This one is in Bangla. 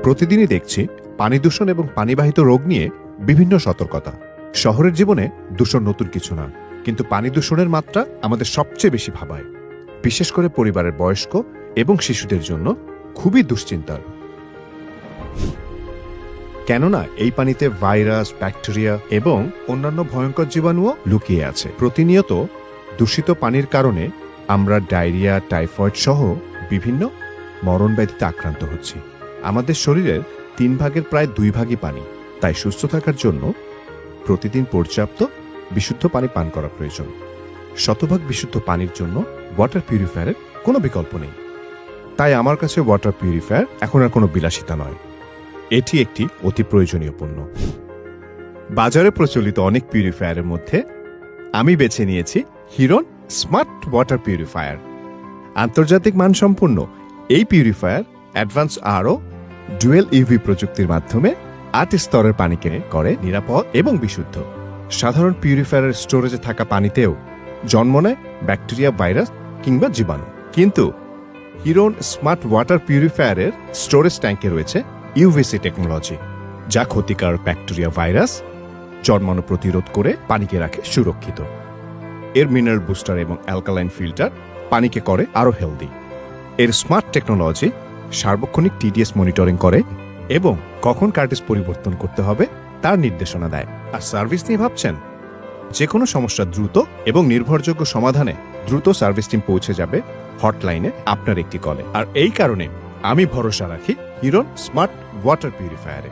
প্রতিদিনই দেখছি পানি দূষণ এবং পানিবাহিত রোগ নিয়ে বিভিন্ন সতর্কতা। শহরের জীবনে দূষণ নতুন কিছু না, কিন্তু পানি দূষণের মাত্রা আমাদের সবচেয়ে বেশি ভাবায়, বিশেষ করে পরিবারের বয়স্ক এবং শিশুদের জন্য খুবই দুশ্চিন্তার। কেননা এই পানিতে ভাইরাস, ব্যাকটেরিয়া এবং অন্যান্য ভয়ঙ্কর জীবাণুও লুকিয়ে আছে। প্রতিনিয়ত দূষিত পানির কারণে আমরা ডায়রিয়া, টাইফয়েড সহ বিভিন্ন মরণব্যাধিতে আক্রান্ত হচ্ছি। আমাদের শরীরের 3 ভাগের প্রায় 2 ভাগই পানি, তাই সুস্থ থাকার জন্য প্রতিদিন পর্যাপ্ত বিশুদ্ধ পানি পান করা প্রয়োজন। শতভাগ বিশুদ্ধ পানির জন্য ওয়াটার পিউরিফায়ারের কোনো বিকল্প নেই। তাই আমার কাছে ওয়াটার পিউরিফায়ার এখন আর কোনো বিলাসিতা নয়, এটি একটি অতি প্রয়োজনীয় পণ্য। বাজারে প্রচলিত অনেক পিউরিফায়ারের মধ্যে আমি বেছে নিয়েছি হিরন স্মার্ট ওয়াটার পিউরিফায়ার। আন্তর্জাতিক মানসম্পন্ন এই পিউরিফায়ার অ্যাডভান্স আরও ডুয়েল ইউভি প্রযুক্তির মাধ্যমে 8 স্তরের পানিকে করে নিরাপদ এবং বিশুদ্ধ। সাধারণ পিউরিফায়ারের স্টোরেজে থাকা পানিতেও জন্ম নেয় ব্যাকটেরিয়া, ভাইরাস কিংবা জীবাণু, কিন্তু হিরন স্মার্ট ওয়াটার পিউরিফায়ারের স্টোরেজ ট্যাঙ্কে রয়েছে ইউভিসি টেকনোলজি, যা ক্ষতিকারক ব্যাকটেরিয়া, ভাইরাস জন্মানো প্রতিরোধ করে পানিকে রাখে সুরক্ষিত। এর মিনারেল বুস্টার এবং অ্যালকালাইন ফিল্টার পানিকে করে আরও হেলদি। এর স্মার্ট টেকনোলজি সার্বক্ষণিক টিডিএস মনিটরিং করে এবং কখন কার্টিজ পরিবর্তন করতে হবে তার নির্দেশনা দেয়। আর সার্ভিস নিয়ে ভাবছেন? যে কোনো সমস্যা দ্রুত এবং নির্ভরযোগ্য সমাধানে দ্রুত সার্ভিস টিম পৌঁছে যাবে হটলাইনে আপনার একটি কলে। আর এই কারণে আমি ভরসা রাখি হিরন স্মার্ট ওয়াটার পিউরিফায়ারে।